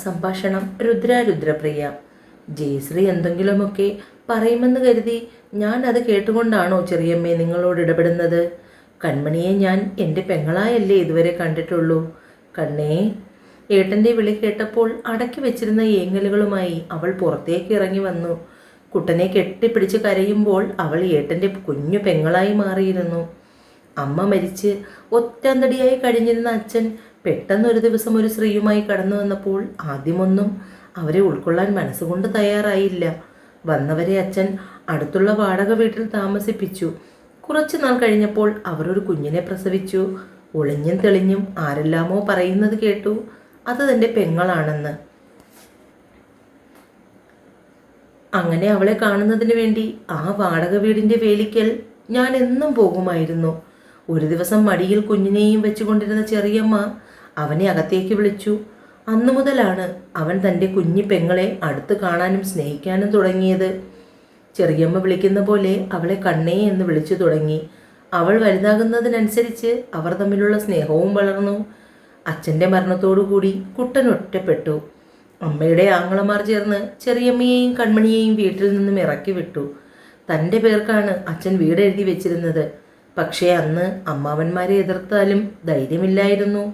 സംഭാഷണം രുദ്രപ്രിയ. ജയശ്രീ എന്തെങ്കിലുമൊക്കെ പറയുമെന്ന് കരുതി ഞാൻ അത് കേട്ടുകൊണ്ടാണോ ചെറിയമ്മേ നിങ്ങളോട് ഇടപെടുന്നത്? കൺമണിയെ ഞാൻ എൻ്റെ പെങ്ങളായല്ലേ ഇതുവരെ കണ്ടിട്ടുള്ളൂ. കണ്ണേ. ഏട്ടൻ്റെ വിളി കേട്ടപ്പോൾ അടക്കി വെച്ചിരുന്ന ഏങ്ങലുകളുമായി അവൾ പുറത്തേക്ക് ഇറങ്ങി വന്നു. കുട്ടനെ കെട്ടിപ്പിടിച്ച് കരയുമ്പോൾ അവൾ ഏട്ടൻ്റെ കുഞ്ഞു പെങ്ങളായി മാറിയിരുന്നു. അമ്മ മരിച്ച് ഒറ്റന്തടിയായി കഴിഞ്ഞിരുന്ന അച്ഛൻ പെട്ടെന്നൊരു ദിവസം ഒരു സ്ത്രീയുമായി കടന്നു വന്നപ്പോൾ ആദ്യമൊന്നും അവരെ ഉൾക്കൊള്ളാൻ മനസ്സുകൊണ്ട് തയ്യാറായില്ല. വന്നവരെ അച്ഛൻ അടുത്തുള്ള വാടക വീട്ടിൽ താമസിപ്പിച്ചു. കുറച്ചു നാൾ കഴിഞ്ഞപ്പോൾ അവർ ഒരു കുഞ്ഞിനെ പ്രസവിച്ചു. ഒളിഞ്ഞും തെളിഞ്ഞും ആരെല്ലാമോ പറയുന്നത് കേട്ടു അത് തൻ്റെ പെങ്ങളാണെന്ന്. അങ്ങനെ അവളെ കാണുന്നതിന് വേണ്ടി ആ വാടക വീടിൻ്റെ വേലിക്കൽ ഞാൻ എന്നും പോകുമായിരുന്നു. ഒരു ദിവസം മടിയിൽ കുഞ്ഞിനെയും വെച്ചുകൊണ്ടിരുന്ന ചെറിയമ്മ അവനെ അകത്തേക്ക് വിളിച്ചു. അന്നു മുതലാണ് അവൻ തൻ്റെ കുഞ്ഞി പെങ്ങളെ അടുത്ത് കാണാനും സ്നേഹിക്കാനും തുടങ്ങിയത്. ചെറിയമ്മ വിളിക്കുന്ന പോലെ അവളെ കണ്ണേ എന്ന് വിളിച്ചു തുടങ്ങി. അവൾ വലുതാകുന്നതിനനുസരിച്ച് അവർ തമ്മിലുള്ള സ്നേഹവും വളർന്നു. അച്ഛൻ്റെ മരണത്തോടുകൂടി കുട്ടൻ ഒറ്റപ്പെട്ടു. അമ്മയുടെ ആങ്ങളമാർ ചേർന്ന് ചെറിയമ്മയെയും കൺമണിയെയും വീട്ടിൽ നിന്നും ഇറക്കി വിട്ടു. തൻ്റെ പേർക്കാണ് അച്ഛൻ വീട് എഴുതി വെച്ചിരുന്നത്. പക്ഷേ അന്ന് അമ്മാവന്മാരെ എതിർത്താലും ധൈര്യമില്ലായിരുന്നു.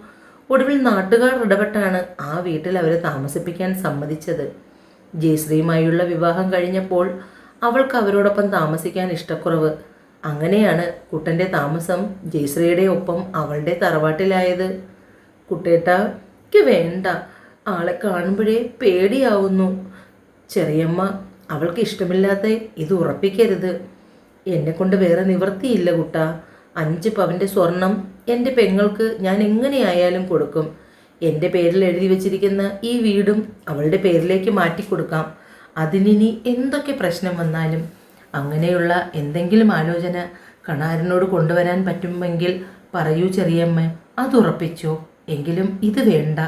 ഒടുവിൽ നാട്ടുകാർ ഇടപെട്ടാണ് ആ വീട്ടിൽ അവരെ താമസിപ്പിക്കാൻ സമ്മതിച്ചത്. ജയശ്രീയുമായുള്ള വിവാഹം കഴിഞ്ഞപ്പോൾ അവൾക്ക് അവരോടൊപ്പം താമസിക്കാൻ ഇഷ്ടക്കുറവ്. അങ്ങനെയാണ് കുട്ടൻ്റെ താമസം ജയശ്രീയുടെ ഒപ്പം അവളുടെ തറവാട്ടിലായത്. കുട്ടേട്ടാക്ക് വേണ്ട, ആളെ കാണുമ്പോഴേ പേടിയാവുന്നു. ചെറിയമ്മ അവൾക്ക് ഇഷ്ടമില്ലാത്ത ഇത് ഉറപ്പിക്കരുത്. എന്നെക്കൊണ്ട് വേറെ നിവൃത്തിയില്ല കുട്ട. 5 പവൻ്റെ സ്വർണം എൻ്റെ പെങ്ങൾക്ക് ഞാൻ എങ്ങനെയായാലും കൊടുക്കും. എൻ്റെ പേരിൽ എഴുതി വച്ചിരിക്കുന്ന ഈ വീടും അവളുടെ പേരിലേക്ക് മാറ്റിക്കൊടുക്കാം. അതിനി എന്തൊക്കെ പ്രശ്നം വന്നാലും. അങ്ങനെയുള്ള എന്തെങ്കിലും ആലോചന കണാരനോട് കൊണ്ടുവരാൻ പറ്റുമെങ്കിൽ പറയൂ ചെറിയമ്മ, അതുറപ്പിച്ചോ. എങ്കിലും ഇത് വേണ്ട.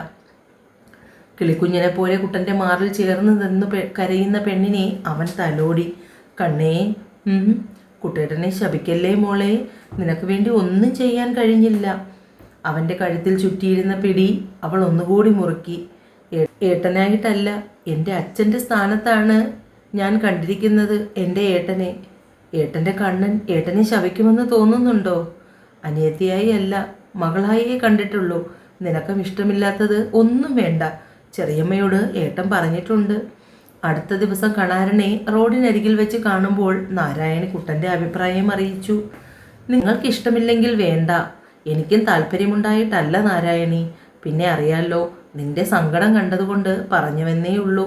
കിളിക്കുഞ്ഞിനെ പോലെ കുട്ടൻ്റെ മാറിൽ ചേർന്ന് നിന്ന് കരയുന്ന പെണ്ണിനെ അവൻ തലോടി. കണ്ണേ, കുട്ടേട്ടനെ ശപിക്കല്ലേ മോളെ, നിനക്ക് വേണ്ടി ഒന്നും ചെയ്യാൻ കഴിഞ്ഞില്ല. അവൻ്റെ കഴുത്തിൽ ചുറ്റിയിരുന്ന പിടി അവൾ ഒന്നുകൂടി മുറുക്കി. ഏട്ടനായിട്ടല്ല, എൻ്റെ അച്ഛൻ്റെ സ്ഥാനത്താണ് ഞാൻ കണ്ടിരിക്കുന്നത് എൻ്റെ ഏട്ടനെ. ഏട്ടൻ്റെ കണ്ണൻ ഏട്ടനെ ശപിക്കുമെന്ന് തോന്നുന്നുണ്ടോ? അനിയത്തിയായി അല്ല, മകളായേ കണ്ടിട്ടുള്ളൂ. നിനക്കും ഇഷ്ടമില്ലാത്തത് ഒന്നും വേണ്ട. ചെറിയമ്മയോട് ഏട്ടൻ പറഞ്ഞിട്ടുണ്ട്. അടുത്ത ദിവസം കണാരനെ റോഡിനരികിൽ വെച്ച് കാണുമ്പോൾ നാരായണി കുട്ടൻ്റെ അഭിപ്രായം അറിയിച്ചു. നിങ്ങൾക്ക് ഇഷ്ടമില്ലെങ്കിൽ വേണ്ട, എനിക്കും താല്പര്യമുണ്ടായിട്ടല്ല നാരായണി. പിന്നെ അറിയാലോ, നിന്റെ സങ്കടം കണ്ടതുകൊണ്ട് പറഞ്ഞുവെന്നേ ഉള്ളൂ.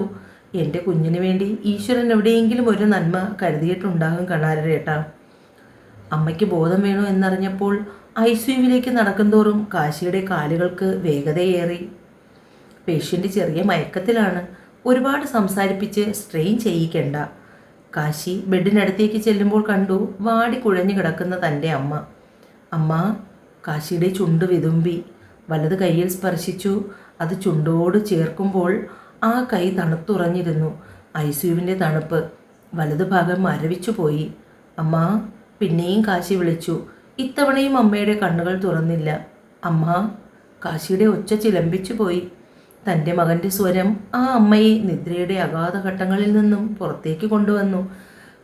എൻ്റെ കുഞ്ഞിന് വേണ്ടി ഈശ്വരൻ എവിടെയെങ്കിലും ഒരു നന്മ കരുതിയിട്ടുണ്ടാകും കണാരേട്ടാ. അമ്മയ്ക്ക് ബോധം വേണോ എന്നറിഞ്ഞപ്പോൾ ICUവിലേക്ക് നടക്കുന്തോറും കാശിയുടെ കാലുകൾക്ക് വേഗതയേറി. പേഷ്യൻ്റ് ചെറിയ മയക്കത്തിലാണ്. ഒരുപാട് സംസാരിപ്പിച്ച് സ്ട്രെയിൻ ചെയ്യിക്കണ്ട. കാശി ബെഡിനടുത്തേക്ക് ചെല്ലുമ്പോൾ കണ്ടു വാടി കുഴഞ്ഞു കിടക്കുന്ന തൻ്റെ അമ്മ. അമ്മ. കാശിയുടെ ചുണ്ട് വിതുമ്പി. വലത് കൈയിൽ സ്പർശിച്ചു. അത് ചുണ്ടോട് ചേർക്കുമ്പോൾ ആ കൈ തണുത്തുറഞ്ഞിരുന്നു. ICUവിൻ്റെ തണുപ്പ് വലതു ഭാഗം മരവിച്ചു പോയി. അമ്മ. പിന്നെയും കാശി വിളിച്ചു. ഇത്തവണയും അമ്മയുടെ കണ്ണുകൾ തുറന്നില്ല. അമ്മ. കാശിയുടെ ഒച്ച ചിലമ്പിച്ചു പോയി. തൻ്റെ മകൻ്റെ സ്വരം ആ അമ്മയെ നിദ്രയുടെ അഗാധഘട്ടങ്ങളിൽ നിന്നും പുറത്തേക്ക് കൊണ്ടുവന്നു.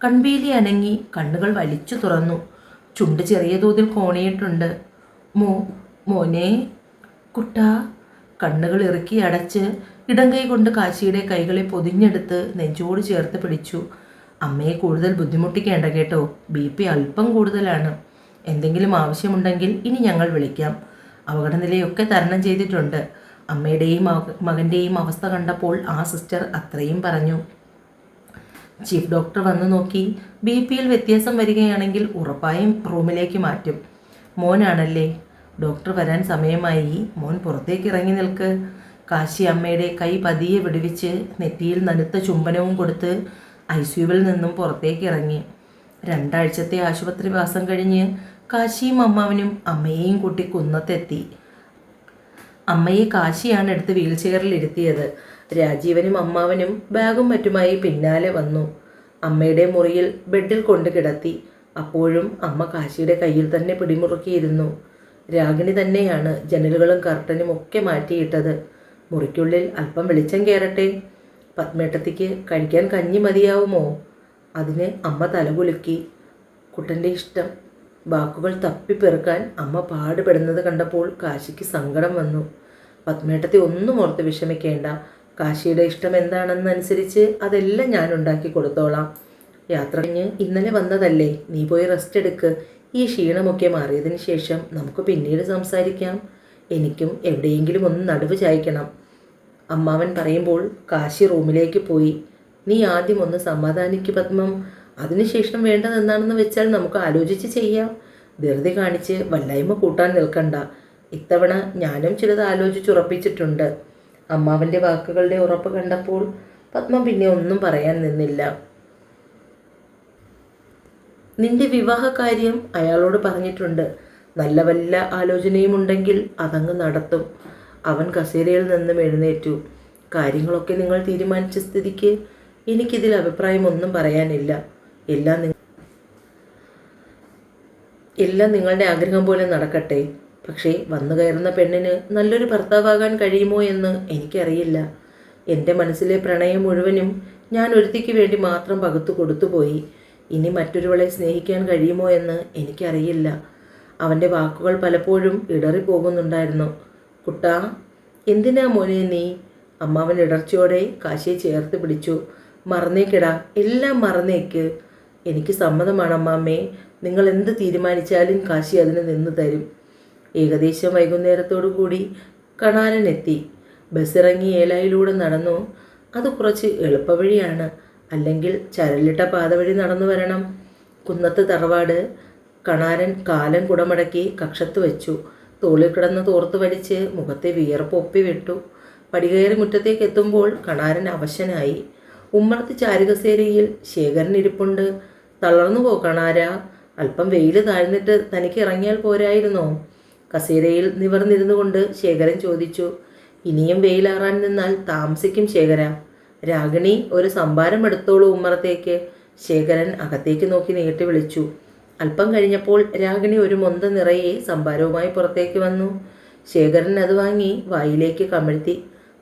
കൺപീലി അനങ്ങി, കണ്ണുകൾ വലിച്ചു തുറന്നു. ചുണ്ട് ചെറിയ തോതിൽ കോണിയിട്ടുണ്ട്. മോനെ. കുട്ട. കണ്ണുകൾ ഇറുക്കി അടച്ച് ഇടം കൈ കൊണ്ട് കാശിയുടെ കൈകളെ പൊതിഞ്ഞെടുത്ത് നെഞ്ചോട് ചേർത്ത് പിടിച്ചു. അമ്മയെ കൂടുതൽ ബുദ്ധിമുട്ടിക്കേണ്ട കേട്ടോ, BP അല്പം കൂടുതലാണ്. എന്തെങ്കിലും ആവശ്യമുണ്ടെങ്കിൽ ഇനി ഞങ്ങൾ വിളിക്കാം. അപകടനിലയൊക്കെ തരണം ചെയ്തിട്ടുണ്ട്. അമ്മയുടെയും മകൻ്റെയും അവസ്ഥ കണ്ടപ്പോൾ ആ സിസ്റ്റർ അത്രയും പറഞ്ഞു. ചീഫ് ഡോക്ടർ വന്നു നോക്കി. BPയിൽ വ്യത്യാസം വരികയാണെങ്കിൽ ഉറപ്പായും റൂമിലേക്ക് മാറ്റും. മോനാണല്ലേ? ഡോക്ടർ വരാൻ സമയമായി. മോൻ പുറത്തേക്ക് ഇറങ്ങി നിൽക്ക്. കാശി അമ്മയുടെ കൈ പതിയെ വിടുവിച്ച് നെറ്റിയിൽ നനുത്ത ചുംബനവും കൊടുത്ത് ICUവിൽ നിന്നും പുറത്തേക്ക് ഇറങ്ങി. 2 ആഴ്ചത്തെ ആശുപത്രിവാസം കഴിഞ്ഞ് കാശിയും അമ്മാവനും അമ്മയെയും കൂട്ടി കുന്നത്തെത്തി. അമ്മയെ കാശിയാണ് എടുത്ത് വീൽ ചെയറിൽ ഇരുത്തിയത്. രാജീവനും അമ്മാവനും ബാഗും മറ്റുമായി പിന്നാലെ വന്നു. അമ്മയുടെ മുറിയിൽ ബെഡിൽ കൊണ്ട് കിടത്തി. അപ്പോഴും അമ്മ കാശിയുടെ കയ്യിൽ തന്നെ പിടിമുറുക്കിയിരുന്നു. രാഗിണി തന്നെയാണ് ജനലുകളും കർട്ടനും ഒക്കെ മാറ്റിയിട്ടത്. മുറിക്കുള്ളിൽ അല്പം വെളിച്ചം കയറട്ടെ. പത്മേട്ടത്തിക്ക് കഴിക്കാൻ കഞ്ഞി മതിയാവുമോ? അതിന് അമ്മ തലകുലുക്കി. കുട്ടൻ്റെ ഇഷ്ടം. വാക്കുകൾ തപ്പിപ്പെറുക്കാൻ അമ്മ പാടുപെടുന്നത് കണ്ടപ്പോൾ കാശിക്ക് സങ്കടം വന്നു. പത്മേട്ടത്തി ഒന്നും ഓർത്ത് വിഷമിക്കേണ്ട. കാശിയുടെ ഇഷ്ടം എന്താണെന്നനുസരിച്ച് അതെല്ലാം ഞാൻ ഉണ്ടാക്കി കൊടുത്തോളാം. യാത്ര കഴിഞ്ഞ് ഇന്നലെ വന്നതല്ലേ, നീ പോയി റെസ്റ്റ് എടുക്ക്. ഈ ക്ഷീണമൊക്കെ മാറിയതിന് ശേഷം നമുക്ക് പിന്നീട് സംസാരിക്കാം. എനിക്കും എവിടെയെങ്കിലും ഒന്ന് നടുവ് ചായ്ക്കണം. അമ്മാവൻ പറയുമ്പോൾ കാശി റൂമിലേക്ക് പോയി. നീ ആദ്യം ഒന്ന് സമാധാനിക്ക് പത്മം. അതിനുശേഷം വേണ്ടതെന്താണെന്ന് വെച്ചാൽ നമുക്ക് ആലോചിച്ച് ചെയ്യാം. ധൃതി കാണിച്ച് വല്ലായ്മ കൂട്ടാൻ നിൽക്കണ്ട. ഇത്തവണ ഞാനും ചിലത് ആലോചിച്ചുറപ്പിച്ചിട്ടുണ്ട്. അമ്മാവൻ്റെ വാക്കുകളുടെ ഉറപ്പ് കണ്ടപ്പോൾ പത്മം പിന്നെ ഒന്നും പറയാൻ നിന്നില്ല. നിന്റെ വിവാഹകാര്യം അയാളോട് പറഞ്ഞിട്ടുണ്ട്. നല്ല വല്ല ആലോചനയും ഉണ്ടെങ്കിൽ അതങ്ങ് നടത്തും. അവൻ കസേരയിൽ നിന്നും എഴുന്നേറ്റു. കാര്യങ്ങളൊക്കെ നിങ്ങൾ തീരുമാനിച്ച സ്ഥിതിക്ക് എനിക്കിതിൽ അഭിപ്രായമൊന്നും പറയാനില്ല. എല്ലാം നിങ്ങളുടെ ആഗ്രഹം പോലെ നടക്കട്ടെ. പക്ഷേ വന്നു കയറുന്ന പെണ്ണിന് നല്ലൊരു ഭർത്താവാകാൻ കഴിയുമോ എന്ന് എനിക്കറിയില്ല. എൻ്റെ മനസ്സിലെ പ്രണയം മുഴുവനും ഞാൻ ഒരുത്തിക്ക് വേണ്ടി മാത്രം പകുത്തു കൊടുത്തുപോയി. ഇനി മറ്റൊരുവളെ സ്നേഹിക്കാൻ കഴിയുമോ എന്ന് എനിക്കറിയില്ല. അവൻ്റെ വാക്കുകൾ പലപ്പോഴും ഇടറിപ്പോകുന്നുണ്ടായിരുന്നു. കുട്ടാ, എന്തിനാ മോനെ നീ? അമ്മാവൻ ഇടർച്ചയോടെ കാശിയെ ചേർത്ത് പിടിച്ചു. മറന്നേക്കെടാ, എല്ലാം മറന്നേക്ക്. എനിക്ക് സമ്മതമാണ് അമ്മാമ്മേ. നിങ്ങൾ എന്ത് തീരുമാനിച്ചാലും കാശി അതിന് നിന്ന് തരും. ഏകദേശം വൈകുന്നേരത്തോടു കൂടി കണാരനെത്തി. ബസ്സിറങ്ങി ഏലായിലൂടെ നടന്നു. അത് കുറച്ച് എളുപ്പവഴിയാണ്. അല്ലെങ്കിൽ ചരലിട്ട പാത വഴി നടന്നു വരണം. കുന്നത്ത് തറവാട്. കണാരൻ കാലൻ കുടമടക്കി കക്ഷത്ത് വെച്ചു. തോളിൽ കിടന്ന് തോർത്ത് വലിച്ച് മുഖത്തെ വിയർപ്പ് ഒപ്പിവിട്ടു. പടികയറി മുറ്റത്തേക്ക് എത്തുമ്പോൾ കണാരൻ അവശനായി. ഉമ്മറത്ത് ചാരുകസേരയിൽ ശേഖരൻ ഇരിപ്പുണ്ട്. തളർന്നു പോ കണാര. അല്പം വെയിൽ താഴ്ന്നിട്ട് തനിക്ക് ഇറങ്ങിയാൽ പോരായിരുന്നോ? കസേരയിൽ നിവർന്നിരുന്നു കൊണ്ട് ശേഖരൻ ചോദിച്ചു. ഇനിയും വെയിലാറാൻ നിന്നാൽ താമസിക്കും ശേഖര. രാഗിണി, ഒരു സംഭാരം എടുത്തോളൂ ഉമ്മറത്തേക്ക്. ശേഖരൻ അകത്തേക്ക് നോക്കി നീട്ടി വിളിച്ചു. അല്പം കഴിഞ്ഞപ്പോൾ രാഗിണി ഒരു മൊന്ത നിറയെ സംഭാരവുമായി പുറത്തേക്ക് വന്നു. ശേഖരൻ അത് വാങ്ങി വായിലേക്ക് കമിഴ്ത്തി.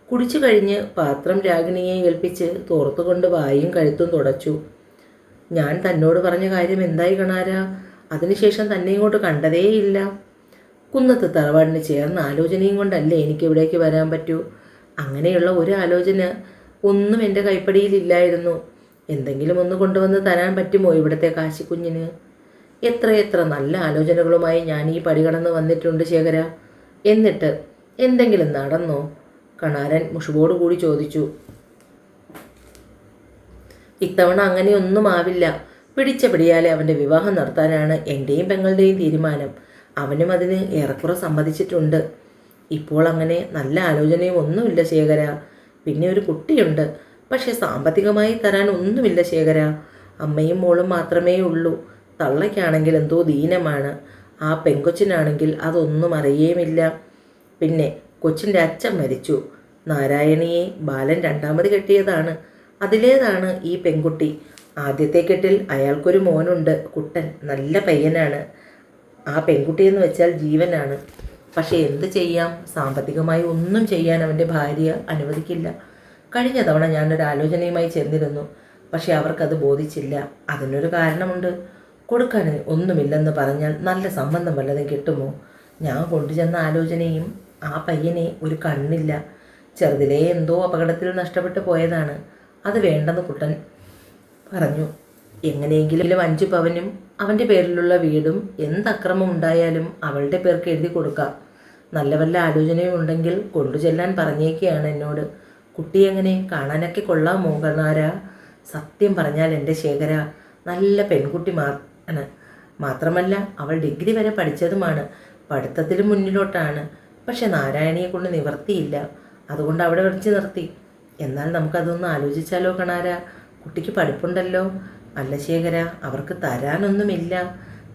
കുടിച്ചു കഴിഞ്ഞ് പാത്രം രാഗിണിയെ ഏൽപ്പിച്ച് തോർത്തുകൊണ്ട് വായും കഴുത്തും തുടച്ചു. ഞാൻ തന്നോട് പറഞ്ഞ കാര്യം എന്തായി കണാര? അതിനുശേഷം തന്നെ ഇങ്ങോട്ട് കണ്ടതേയില്ല. കുന്നത്ത് തറവാടിന് ചേർന്ന ആലോചനയും കൊണ്ടല്ലേ എനിക്കിവിടേക്ക് വരാൻ പറ്റൂ. അങ്ങനെയുള്ള ഒരു ആലോചന ഒന്നും എൻ്റെ കൈപ്പടിയിലില്ലായിരുന്നു. എന്തെങ്കിലും ഒന്ന് കൊണ്ടുവന്ന് തരാൻ പറ്റുമോ ഇവിടുത്തെ കാശിക്കുഞ്ഞിന്? എത്രയെത്ര നല്ല ആലോചനകളുമായി ഞാൻ ഈ പടി കടന്ന് വന്നിട്ടുണ്ട് ശേഖര. എന്നിട്ട് എന്തെങ്കിലും നടന്നോ? കണാരൻ മുഷുപോടു കൂടി ചോദിച്ചു. ഇത്തവണ അങ്ങനെയൊന്നും ആവില്ല. പിടിച്ച പിടിയാലെ അവൻ്റെ വിവാഹം നടത്താനാണ് എൻ്റെയും പെങ്ങളുടെയും തീരുമാനം. അവനും അതിന് ഏറെക്കുറെ സമ്മതിച്ചിട്ടുണ്ട്. ഇപ്പോൾ അങ്ങനെ നല്ല ആലോചനയും ഒന്നുമില്ല ശേഖര. പിന്നെ ഒരു കുട്ടിയുണ്ട്. പക്ഷെ സാമ്പത്തികമായി തരാൻ ഒന്നുമില്ല ശേഖര. അമ്മയും മോളും മാത്രമേ ഉള്ളൂ. തള്ളയ്ക്കാണെങ്കിൽ എന്തോ ദീനമാണ്. ആ പെങ്കൊച്ചിനാണെങ്കിൽ അതൊന്നും അറിയേമില്ല. പിന്നെ കൊച്ചിൻ്റെ അച്ഛൻ മരിച്ചു. നാരായണിയെ ബാലൻ രണ്ടാമത് കെട്ടിയതാണ്. അതിലേതാണ് ഈ പെൺകുട്ടി. ആദ്യത്തെ കെട്ടിൽ അയാൾക്കൊരു മോനുണ്ട്, കുട്ടൻ. നല്ല പയ്യനാണ്. ആ പെൺകുട്ടിയെന്ന് വെച്ചാൽ ജീവനാണ്. പക്ഷേ എന്ത് ചെയ്യാം, സാമ്പത്തികമായി ഒന്നും ചെയ്യാൻ അവൻ്റെ ഭാര്യ അനുവദിക്കില്ല. കഴിഞ്ഞ തവണ ഞാനൊരു ആലോചനയുമായി ചെന്നിരുന്നു. പക്ഷേ അവർക്കത് ബോധിച്ചില്ല. അതിനൊരു കാരണമുണ്ട്. കൊടുക്കാൻ ഒന്നുമില്ലെന്ന് പറഞ്ഞാൽ നല്ല സംബന്ധം വല്ലതും കിട്ടുമോ? ഞാൻ കൊണ്ടുചെന്ന ആലോചനയും ആ പയ്യനെ ഒരു കണ്ണില്ല. ചെറുതിലേ എന്തോ അപകടത്തിൽ നഷ്ടപ്പെട്ടു പോയതാണ്. അത് വേണ്ടെന്ന് കുട്ടൻ പറഞ്ഞു. എങ്ങനെയെങ്കിലും 5 പവനും അവൻ്റെ പേരിലുള്ള വീടും എന്തക്രമം ഉണ്ടായാലും അവളുടെ പേർക്ക് എഴുതി കൊടുക്കാം. നല്ല വല്ല ആലോചനയും ഉണ്ടെങ്കിൽ കൊണ്ടുചെല്ലാൻ പറഞ്ഞേക്കുകയാണ് എന്നോട്. കുട്ടി എങ്ങനെ, കാണാനൊക്കെ കൊള്ളാമോ കണാര? സത്യം പറഞ്ഞാൽ എൻ്റെ ശേഖര നല്ല പെൺകുട്ടി മാത്രമല്ല അവൾ ഡിഗ്രി വരെ പഠിച്ചതുമാണ്. പഠിത്തത്തിൽ മുന്നിലോട്ടാണ്. പക്ഷെ നാരായണിയെ കൊണ്ട് നിവർത്തിയില്ല. അതുകൊണ്ട് അവിടെ വെച്ച് നിർത്തി. എന്നാൽ നമുക്കതൊന്ന് ആലോചിച്ചാലോ കണാര? കുട്ടിക്ക് പഠിപ്പുണ്ടല്ലോ. അല്ല ശേഖര, അവർക്ക് തരാനൊന്നുമില്ല.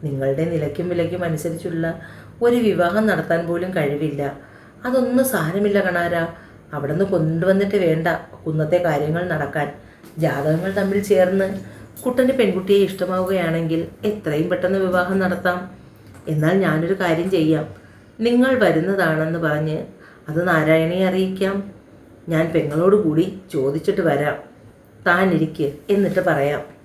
നിങ്ങളുടെ നിലയ്ക്കും വിലയ്ക്കും അനുസരിച്ചുള്ള ഒരു വിവാഹം നടത്താൻ പോലും കഴിവില്ല. അതൊന്നും സാരമില്ല കണാര. അവിടെ നിന്ന് കൊണ്ടുവന്നിട്ട് വേണ്ട കുന്നത്തെ കാര്യങ്ങൾ നടക്കാൻ. ജാതകങ്ങൾ തമ്മിൽ ചേർന്ന് കുട്ടൻ്റെ പെൺകുട്ടിയെ ഇഷ്ടമാവുകയാണെങ്കിൽ എത്രയും പെട്ടെന്ന് വിവാഹം നടത്താം. എന്നാൽ ഞാനൊരു കാര്യം ചെയ്യാം. നിങ്ങൾ വരുന്നതാണെന്ന് പറഞ്ഞ് അത് നാരായണിയെ അറിയിക്കാം. ഞാൻ പെങ്ങളോട് കൂടി ചോദിച്ചിട്ട് വരാം. താനിരിക്ക്, എന്നിട്ട് പറയാം.